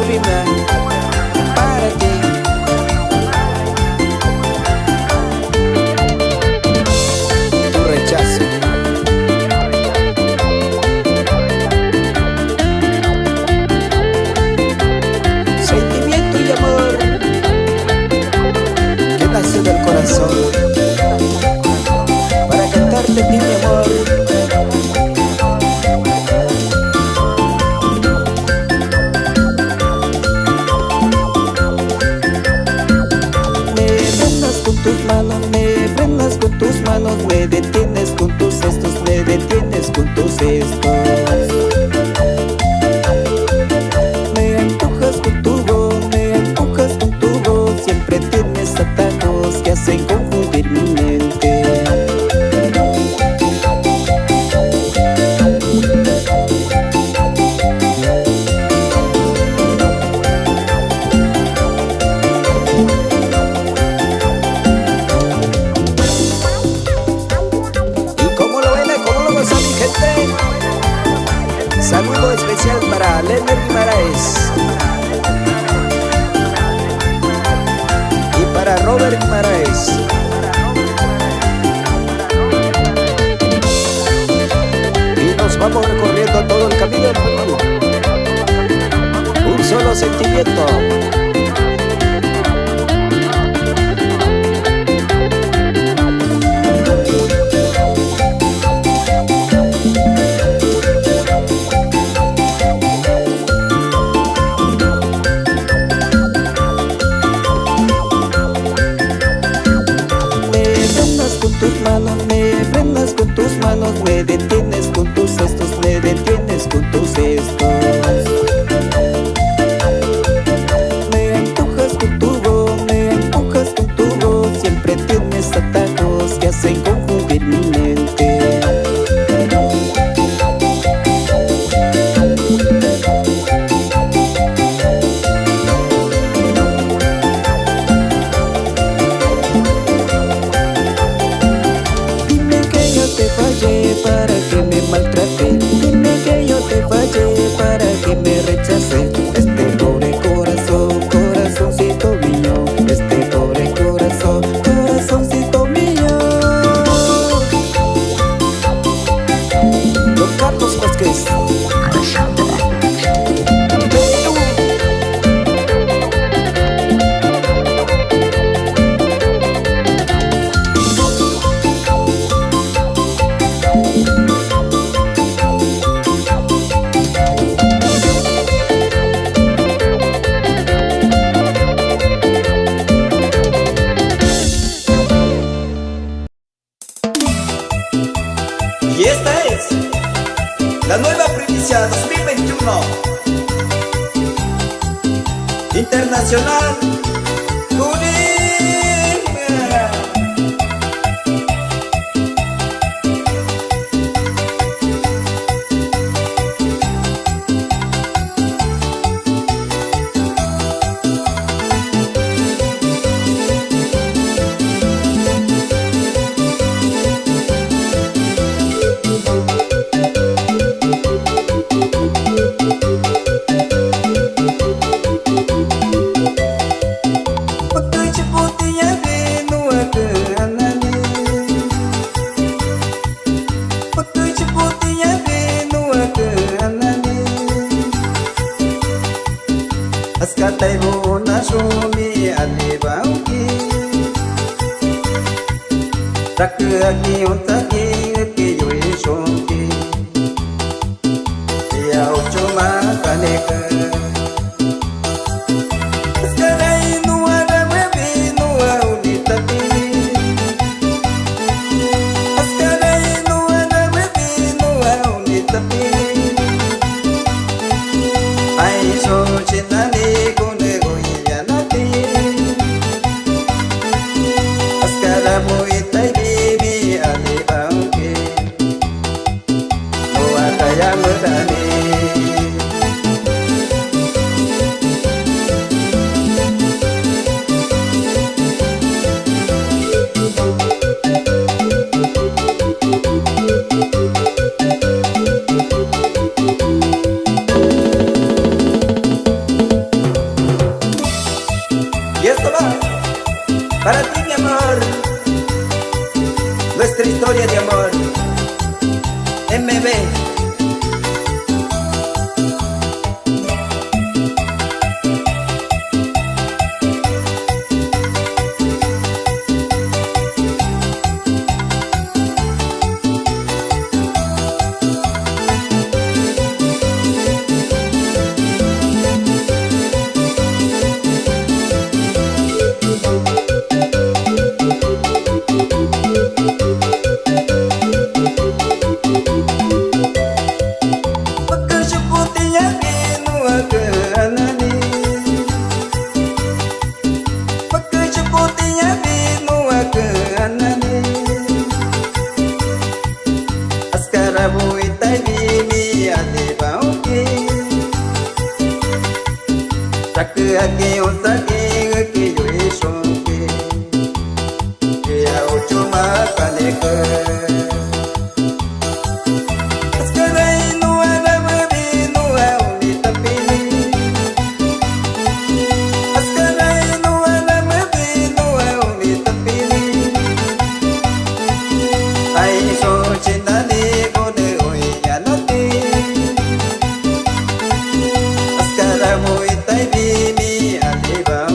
rima para ti. Tu rechazo. Sentimiento y amor que nace del corazón para cantarte mi amor. Me detienes con tus gestos, me detienes con tus gestos. Me empujas con tu voz, me empujas con tu voz. Siempre tienes atajos que hacen confundir mi mente. Saludo especial para Leonel Guimaraes y para Robert Guimaraes. Y nos vamos recorriendo todo el camino del mundo. Un solo sentimiento. Me frenas con tus manos, me detienes con tus gestos, me detienes con tus gestos. Me empujas con tu voz, me empujas con tu voz. Siempre tienes atajos que hacen confundir mi mente. Para que me maltrate, dime que yo te fallé, para que me rechace. Este pobre corazón, corazoncito mío, este pobre corazón, corazoncito mío. Don Carlos Vázquez. Y esta es la nueva primicia 2021 Internacional Junín. Askatai bona sumi alibauki Rakaki ontaki ki yui shonki Ya uchuma kaneka Askarai nuwa ramebi nuwa unitati Askarai nuwa ramebi nuwa unitati Aisho chinani Askara mo itay bibi alibaw para ti mi amor, nuestra historia de amor. MB. Ake osake ke yo eshoke ke ya ochoma kaneke askarai no arabe no auni tapini askarai no arabe no auni tapini ai so chinani gode oi yanati askara moi tai bini Bye.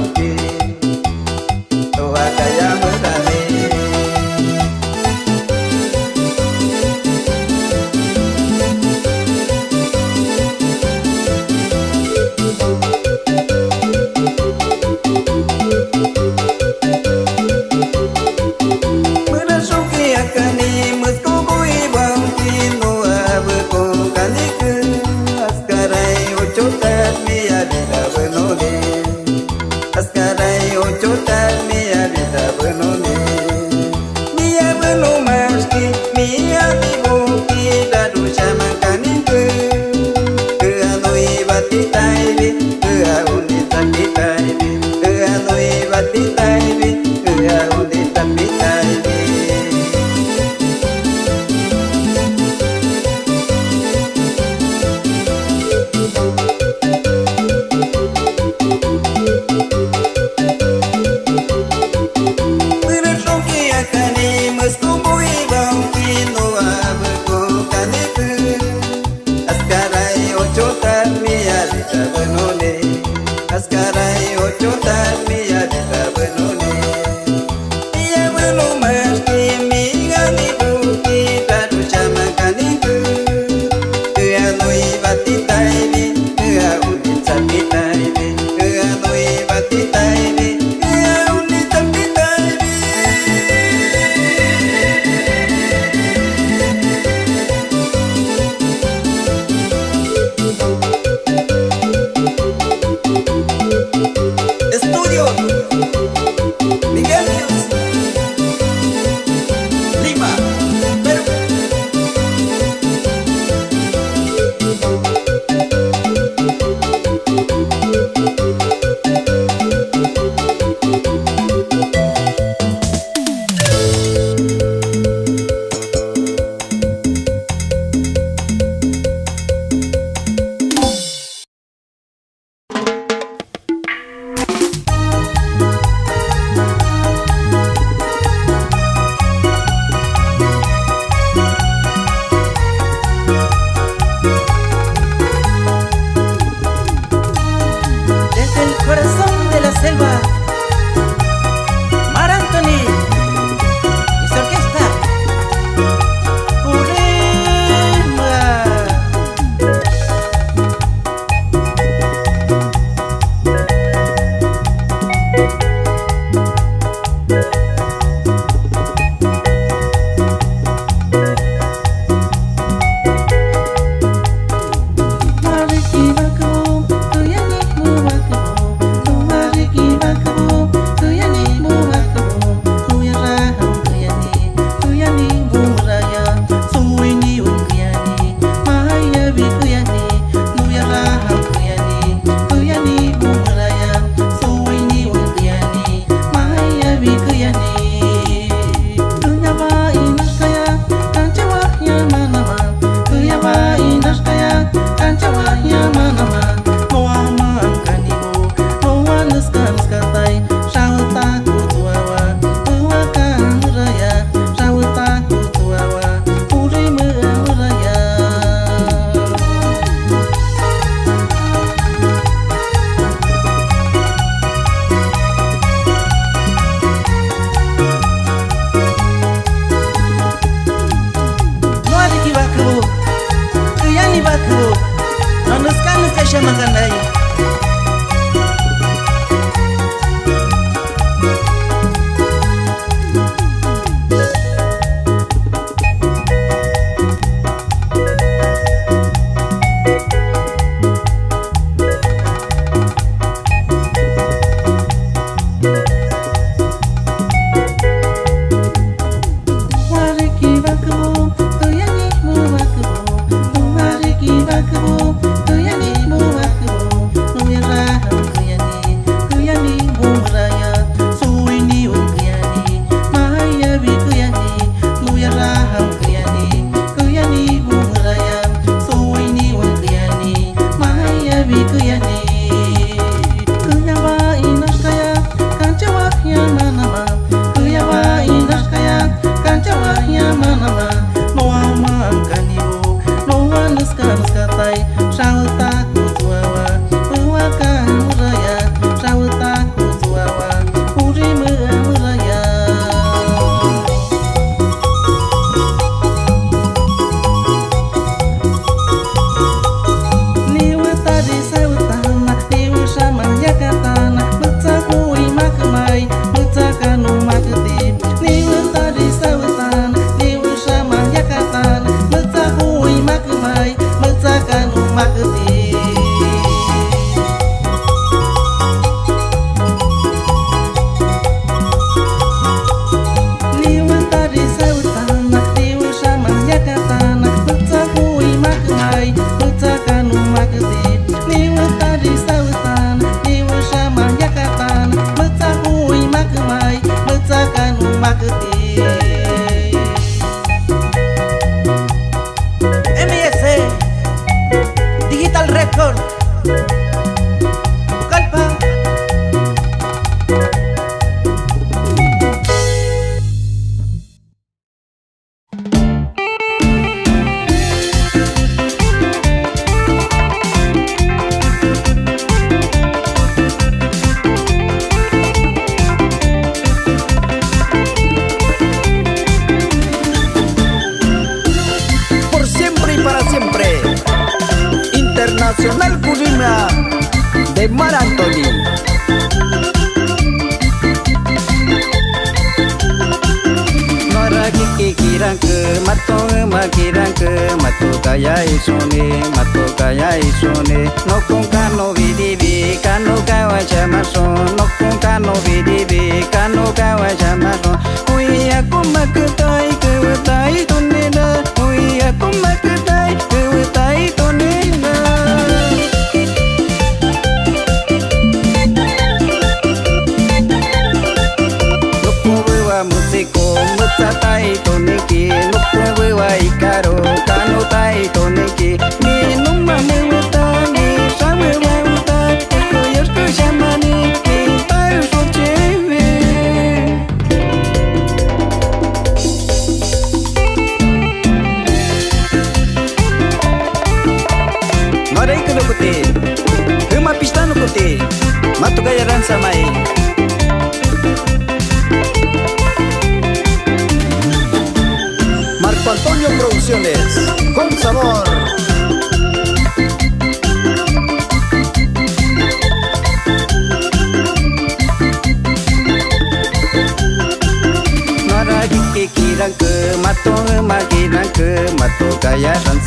makan dai. Nacional Curima de Mar Anthony. Nora kirang ke mato makirang ke mato kaya isone nokong kano vidivi kano kawa chamaso nokong kano vidivi kano kawa chamaso ui aku makutai kewetai toneda ui aku makutai kewetai toneda. Musiko mutsatai toneki nukwe wa ikaro kano tai toneki ni numa mewata ni sawe wa uta eko yoshku shamani ni tayo socheve. Marai kuno kuti huma pistano kuti matu gayaran samai. Antonio Producciones, con sabor. Naragi kirang ke mato makirang ke mato kaya dan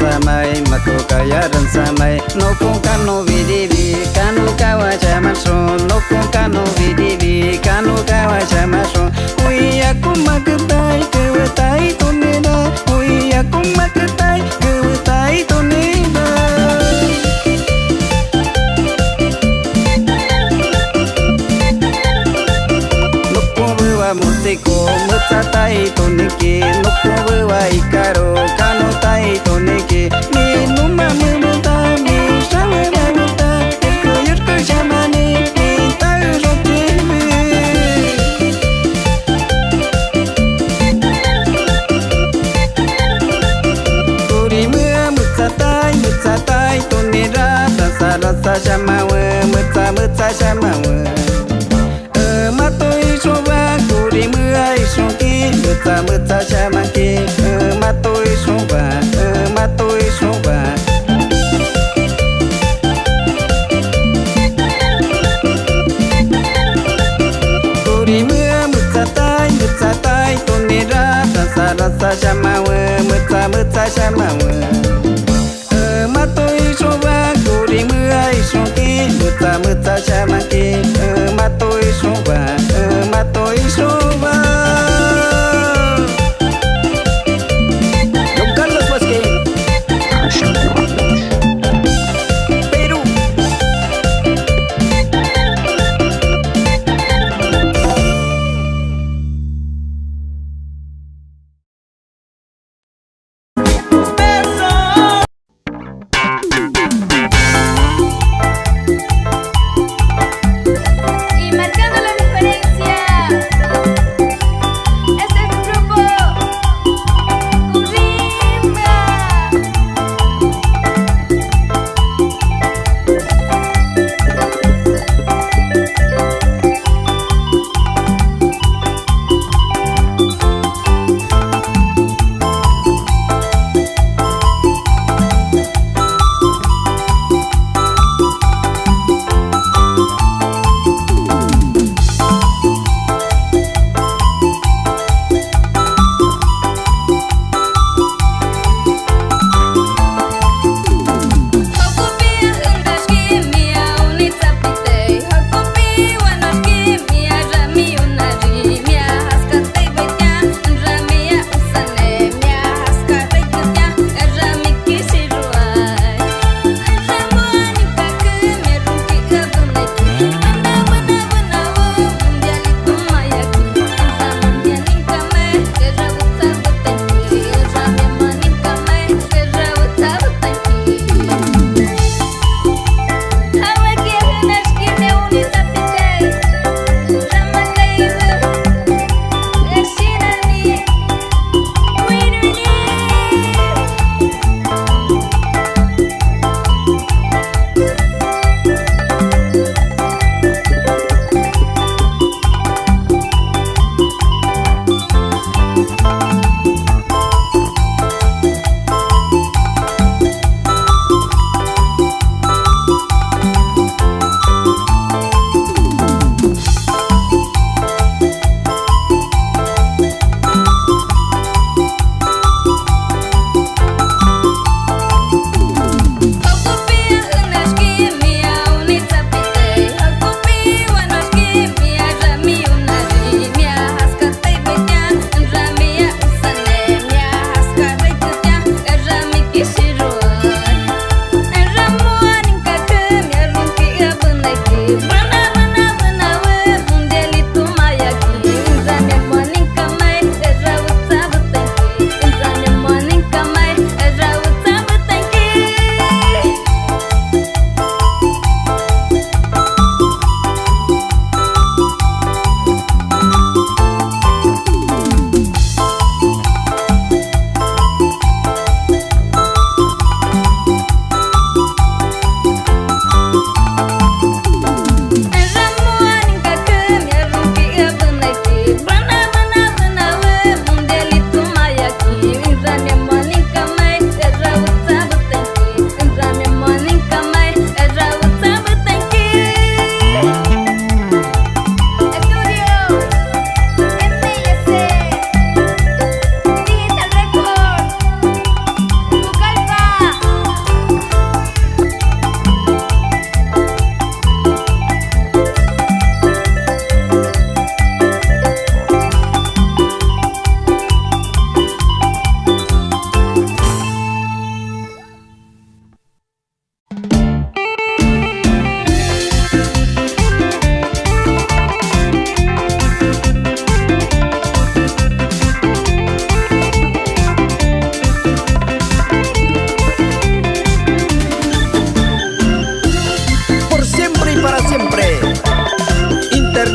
samai nokong kano vidivi kano kawa chamaso nokong kano vidivi kano kawa chamaso ui aku makutai kewetai toneda ui aku makutai kewetai toneda. Nokko bewa musiko mutsatai toneki nokko bewa ikaro kano tai toneki ni numa memuta ni sawe memuta eko yoshku shamani ni tayo socheve. Mutsatai tonera rasa shamawe mutsa shamawe matoi soba kuri muai soki mutsa shamaki matoi soba rasa shamawe mutsa shamawe matoi soba kuri muai shoki mutsa shamaki matoi soba Don Carlos Vázquez Perú. Y marcando la diferencia, este es un grupo Currimba.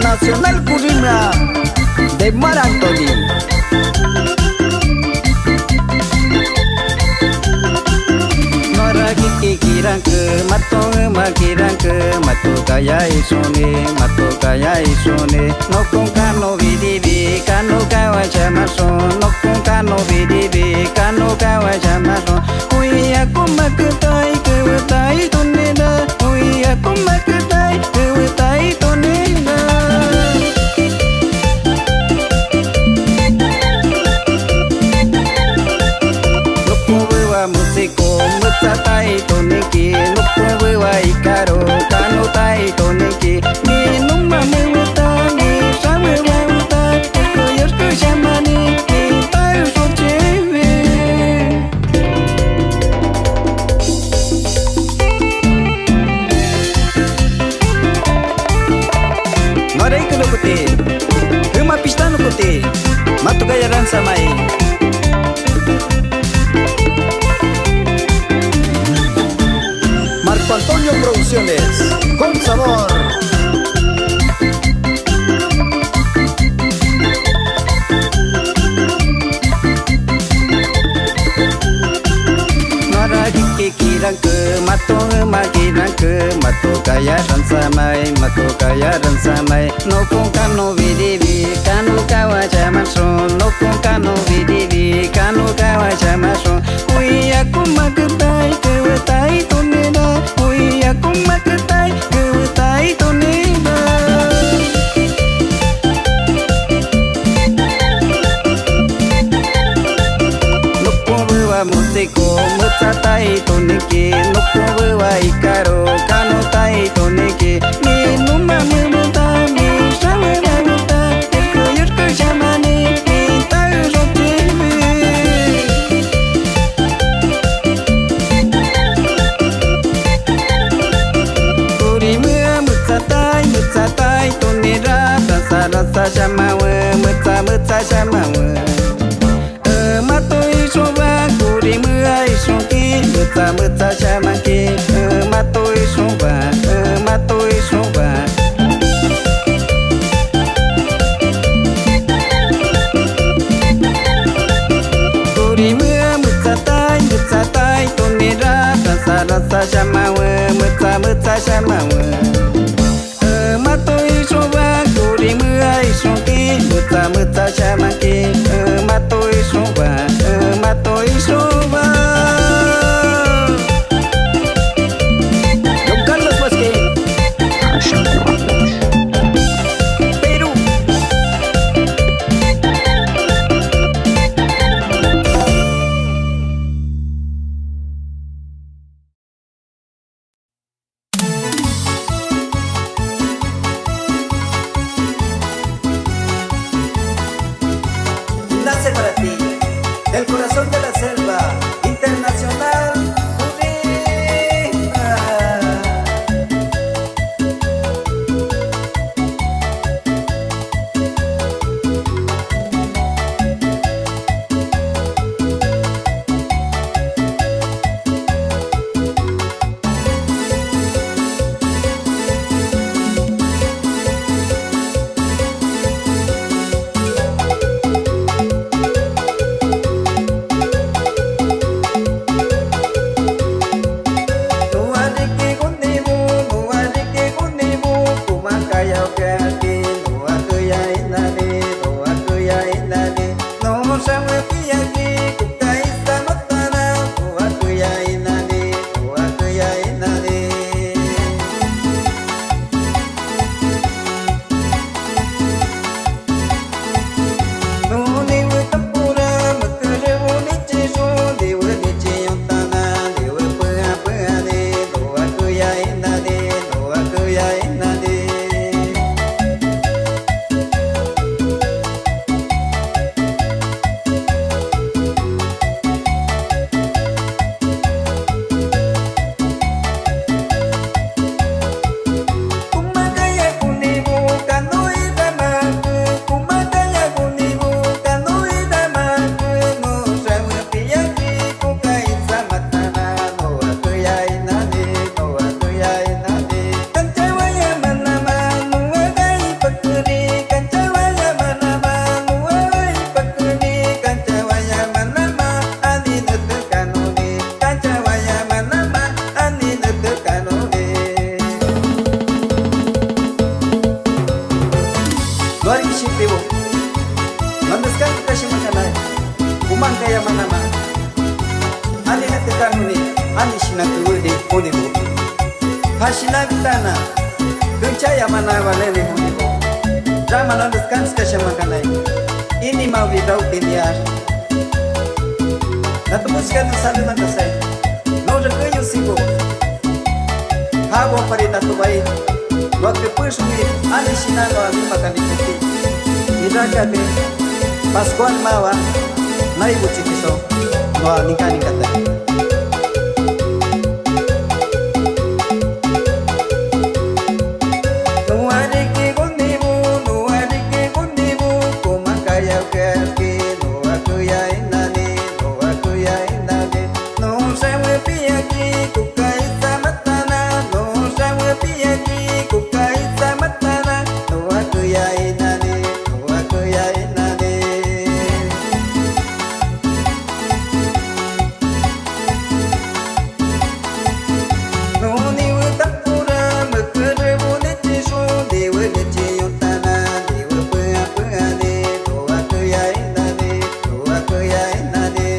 Nacional Currimba de Mar Anthony. Maragi kirang ke matong makirang ke matu kaya isone nokong kano vidivi kano kawa chamaso nokong kano vidivi kano kawa chamaso ui aku makutai kewetai toneda ui aku makutai kewetai toneda. Matu Gaya Danza Mai. Marco Antonio Producciones, con sabor. Kirang ke mato makirang ke mato Gaya Danza Mai, mato Gaya Danza Mai. No kung kano vidivi kanu kawa jamanso, no kung kano vidivi kanu kawa jamanso. Ui aku magetai kewetai toneda, ui aku magetai kewetai toneda. Musiko mutsatai toneki noko wa ikaro kano tai toneki mi numa muta mi shamara muta yurko shamani mi tai rotimi Kuri mua mutsatai tonera rasa rasa shamawa mutsa shamawa Matoi soba kuri muai sonki mutsa shamaki matoi soba Kuri mua mutsatai tonera rasa shamawa mutsa shamawa Matoi soba kuri muai sonki mutsa shamaki matoi soba Don Carlos Vázquez Perú Nace para ti, el corazón de la selva internacional. Hashina vitana Duncaya mana walele munibo Rama no descansa shamakanai Ini mau vidau tiniar Na tu música no sabe nada sai Não recanho sigo Hago parita tu vai No que push me ani shinano a mima kanikuti Irakate Pascual mawa Naibu chikiso No nikani kata No hay que contigo, como calla que ke no aku ya inani no aku ya inani no sawe piaki kukai samatana no sawe piaki kukai samatana no aku ya inani no aku ya inani no ni utapura mekere boneti so dewe leche yotana dewe apa ane no aku ya inani no aku ya inani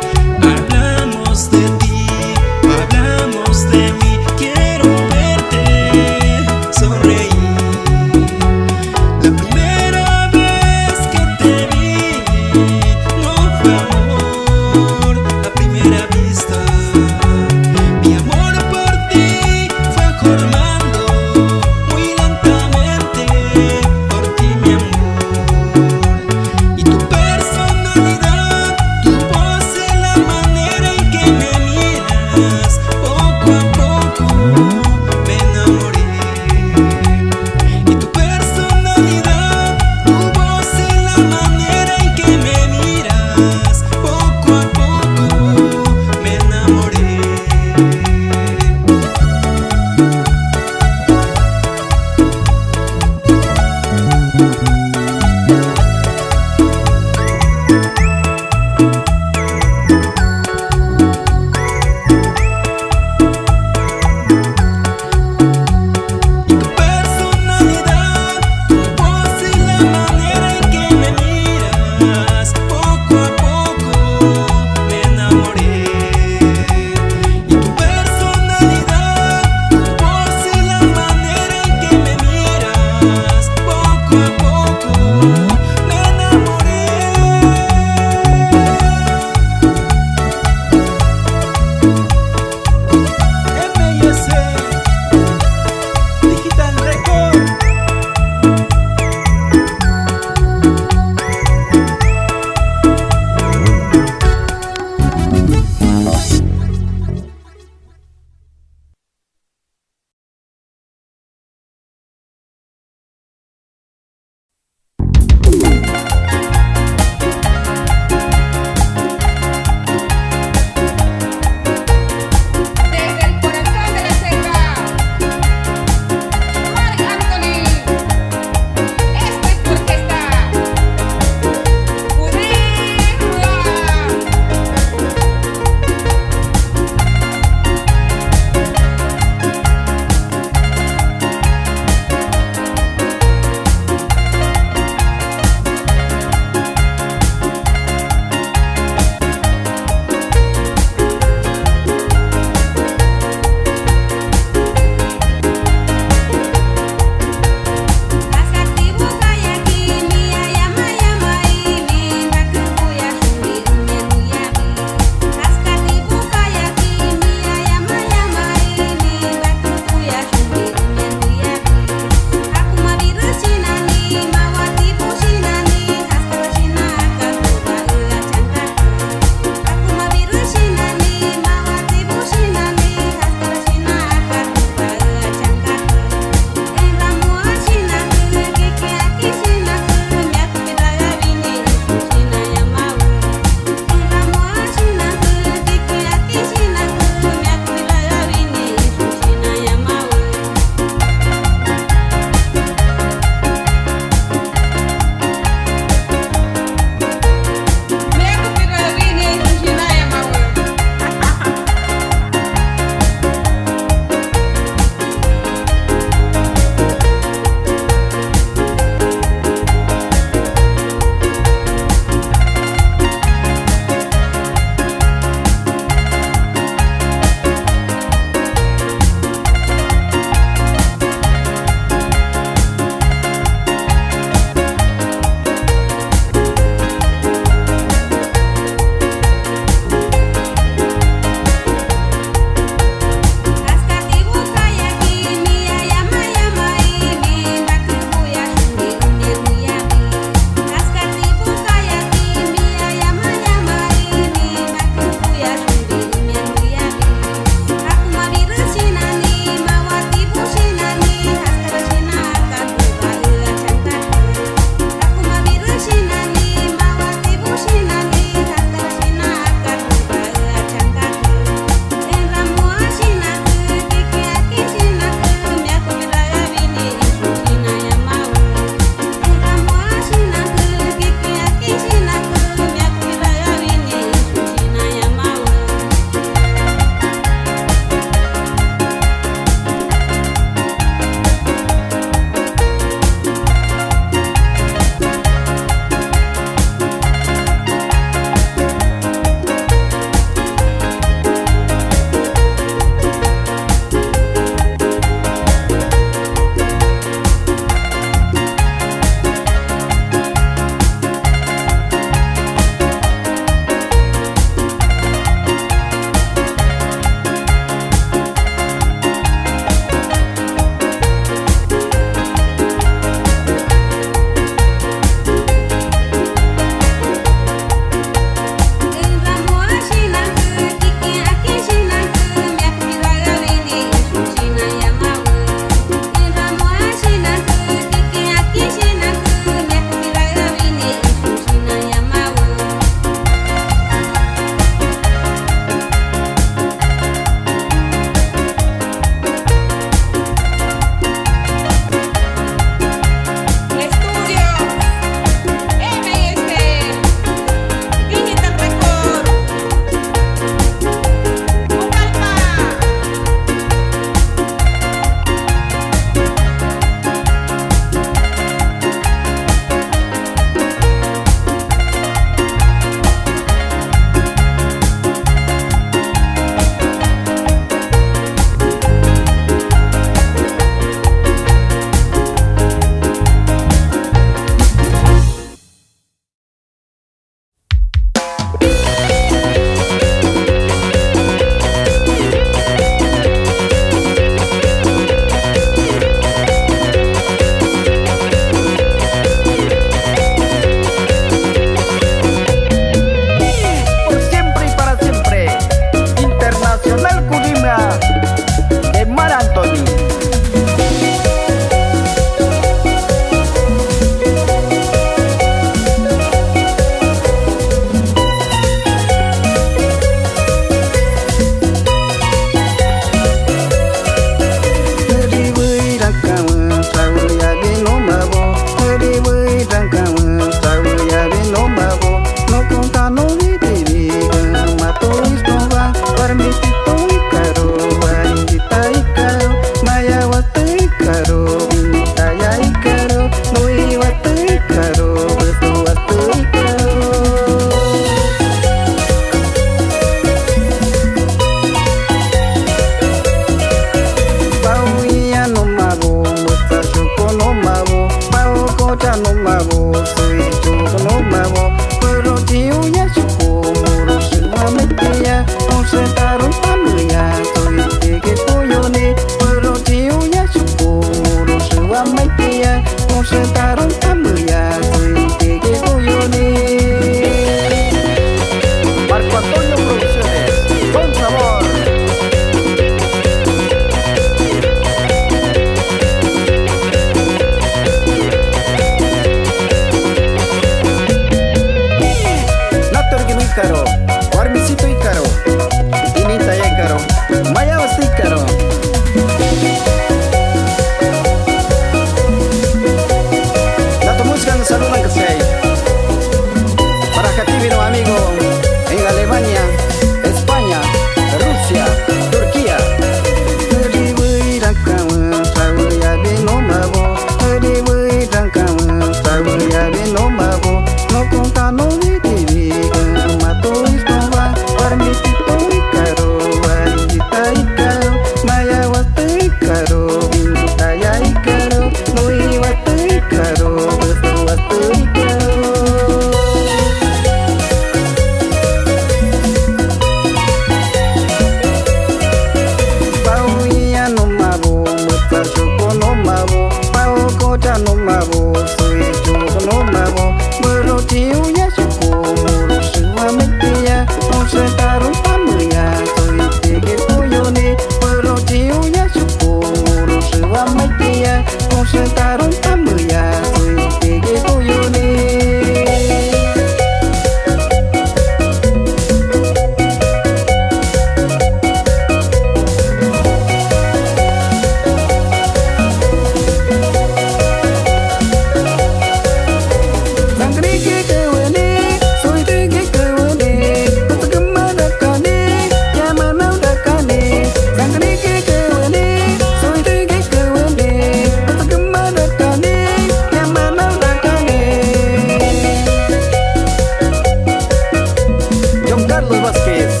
Carlos Vázquez.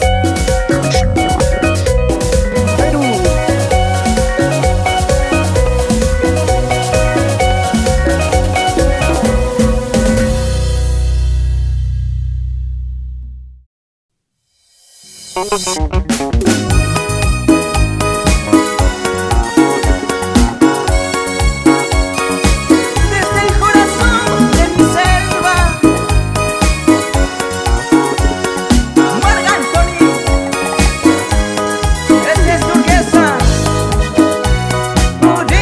Perú. Desde el corazón de mi selva, Marc Anthony, esta es turquesa, Bolívar.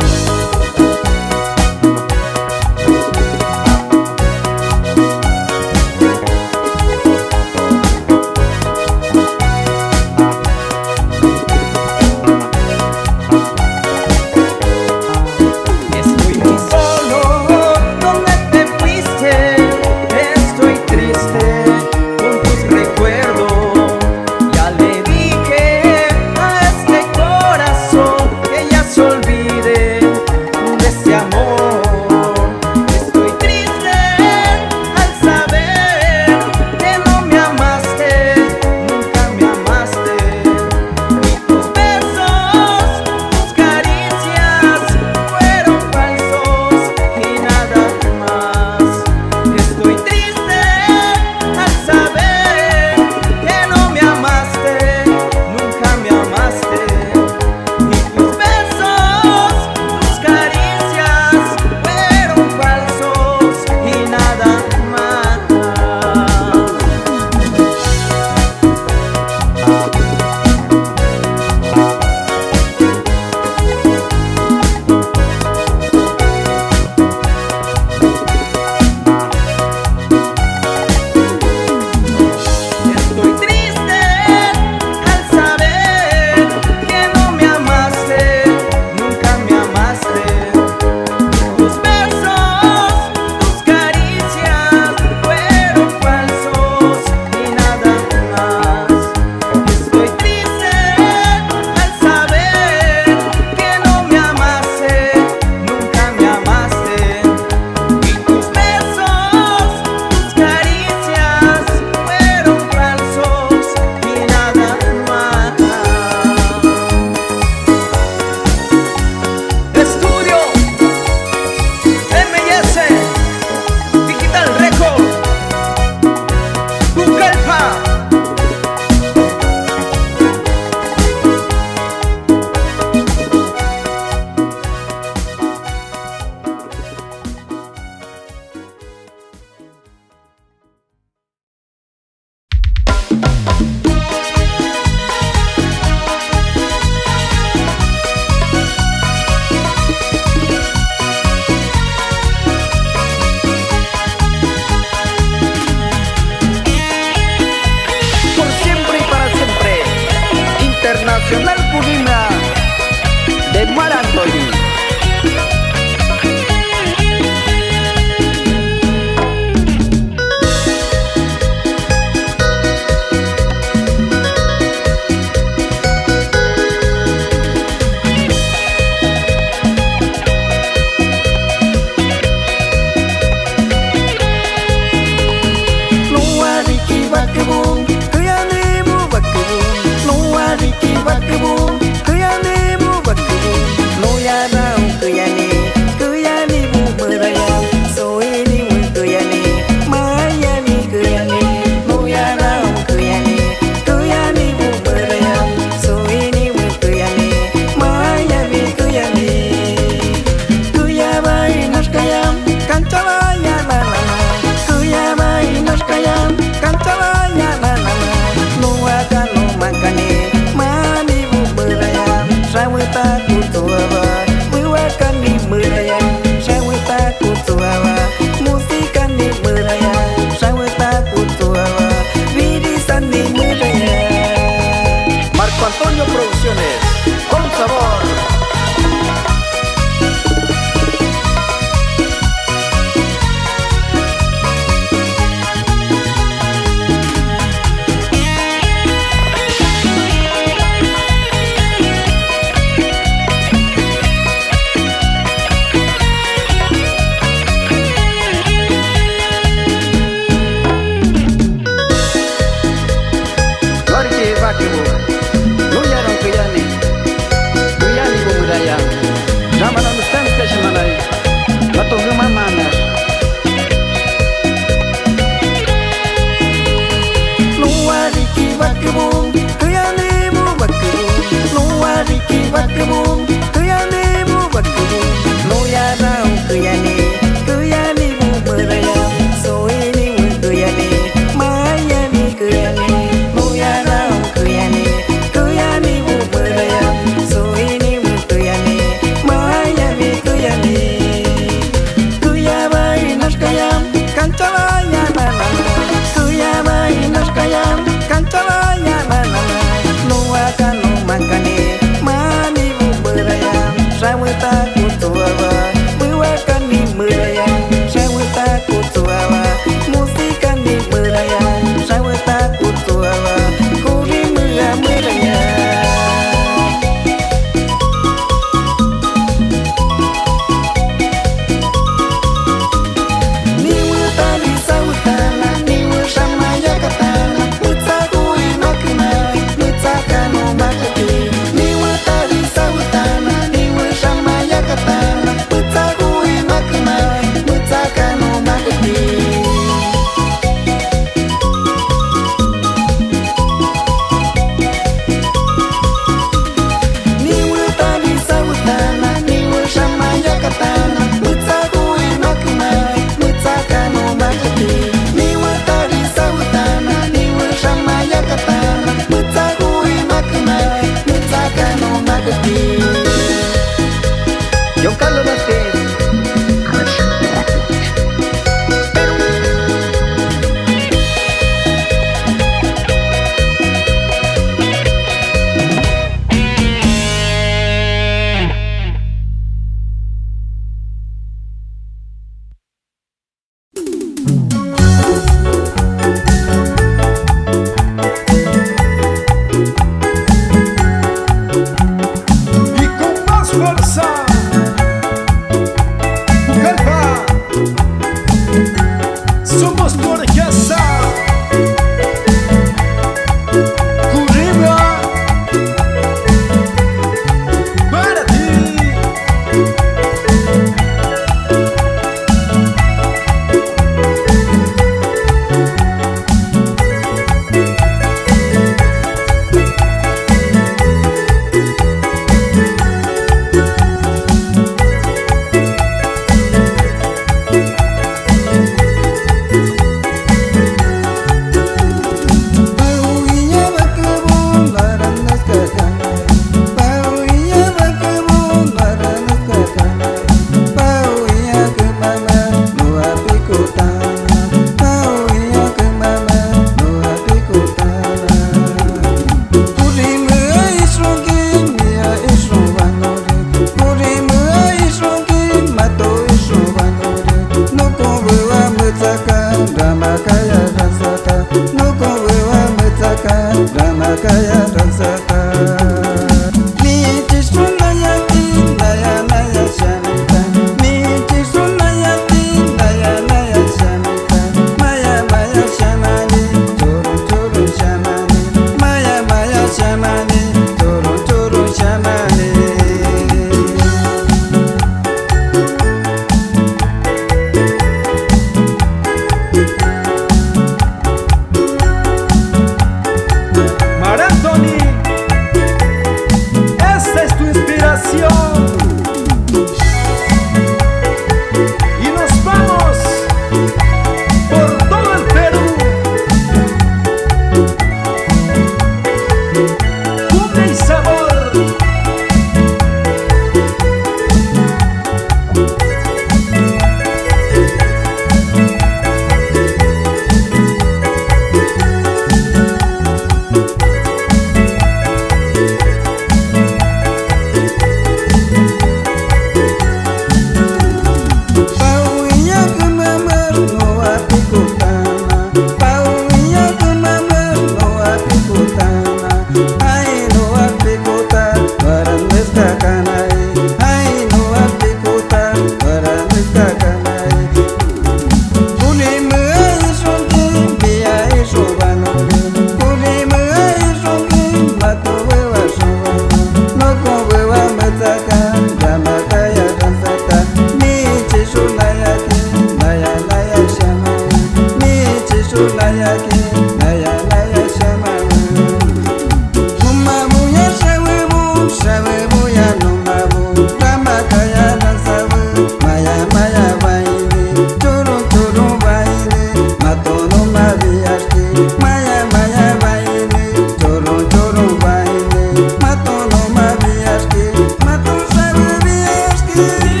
aquí.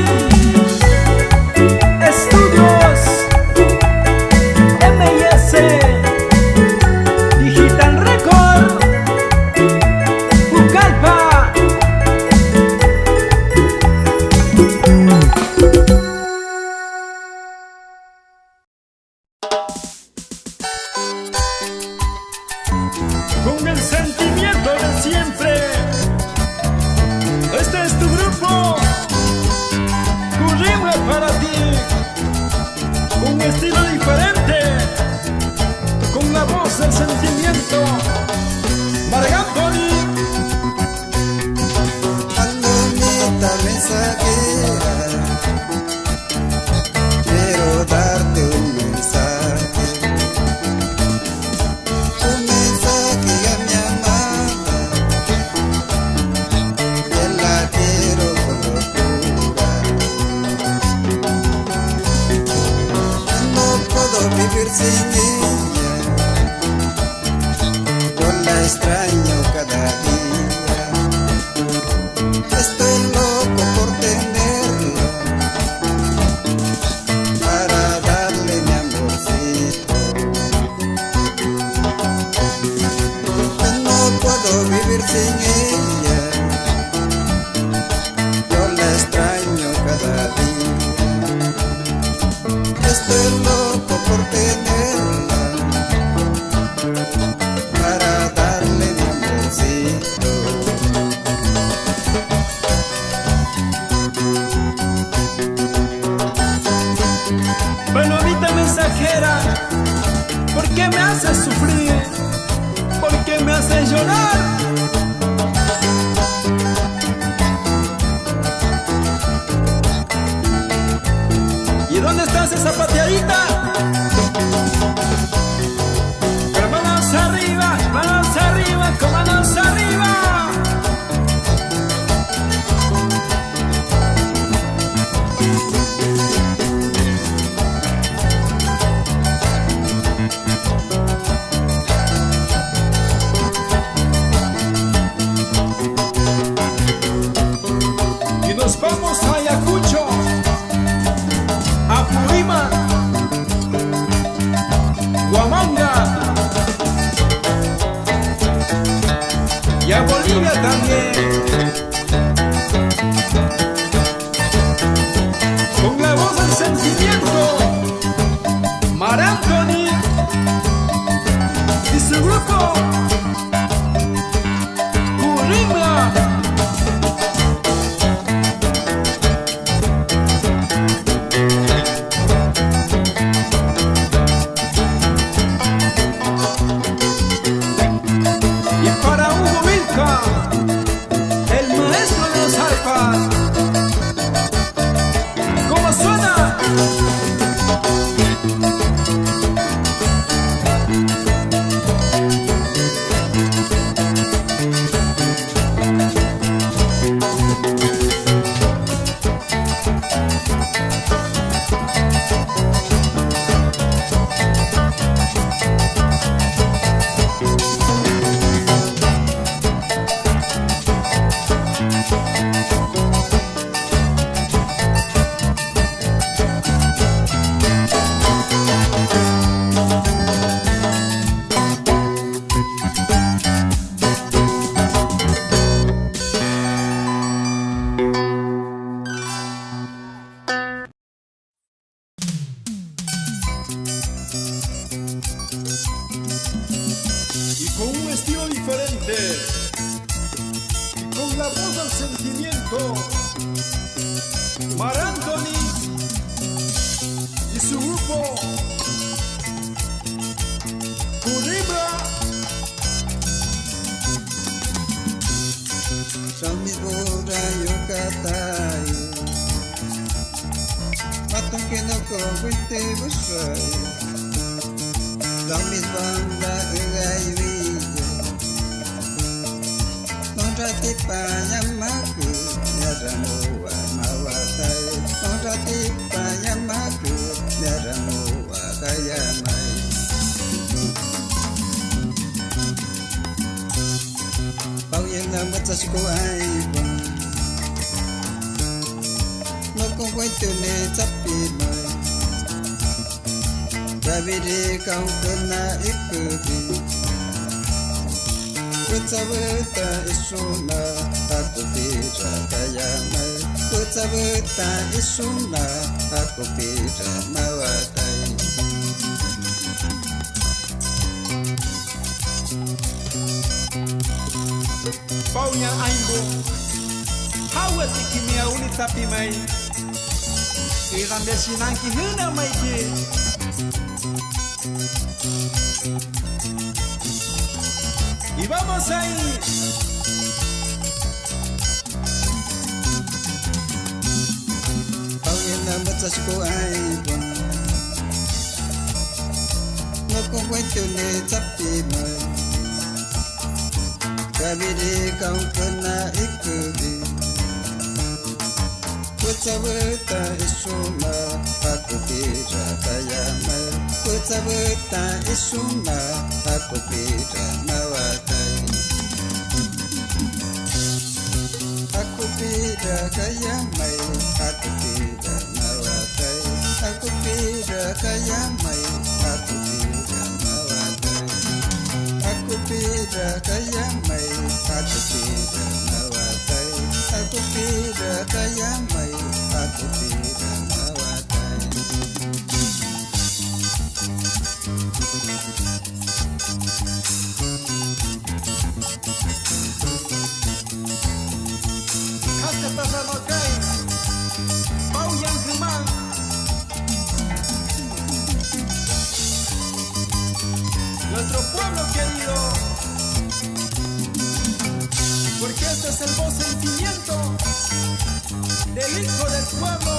Estudios M&S Digital Record Pucallpa. Con el sentimiento de siempre, este es tu grupo, Currimue para ti, un estilo diferente, con la voz del sentimiento, Marc Anthony. Palomita mensajera, quiero darte un mensaje a mi amada, que la quiero con locura. No puedo vivir sin ella, yo la extraño cada día. Estoy loco por tenerla, para darle mi amorcito. No puedo vivir sin ella, yo la extraño cada día. Estoy loco por tenerla, para darle mi amorcito. Palomita mensajera, ¿por qué me haces sufrir? ¿Por qué me haces llorar? ¿Y dónde estás esa pateadita? Con manos arriba, con manos arriba. Y nos vamos a Ayacucho, a Purima, Huamanga y a Bolivia también. Con la voz del sentimiento, Marc Anthony y su grupo Purima. Y para Hugo Vilca, el maestro de los arpas, ¿cómo suena? Y con un estilo diferente, con la voz del sentimiento, Marc Anthony y su grupo Purima. Sami bora yokatai, matang kinoko winte busai. Sami banda ugai vija, nonrati panyamaku nyaramuwa mawatai. Nonrati panyamaku nyaramuwa kayamai. Pau yang namat sa siko ay Waitune tapi mai Davide kau kena ikuti Kucabeta isuna aku tidak kaya mai Kucabeta isuna aku tidak mawatai Paunya ainggo Hawa tikimia uli tapi mai Irande sinangki hina mai ke Y vamos ahí Paunya nama tasku aibon Noko waitune tapi mai Davide kau kena ikuti Kucabeta isuna aku tidak kaya mai Kucabeta isuna aku tidak mawatai Aku tidak kaya mai aku tidak mawatai Aku tidak kaya mai aku tidak mawatai Aku tidak kaya mai aku tidak mawatai Aku tidak kaya mai aku tidak mawatai Hasta pasamos kai Pau yang kemang Nuestro pueblo querido Porque este es el voz sentimiento del hijo del pueblo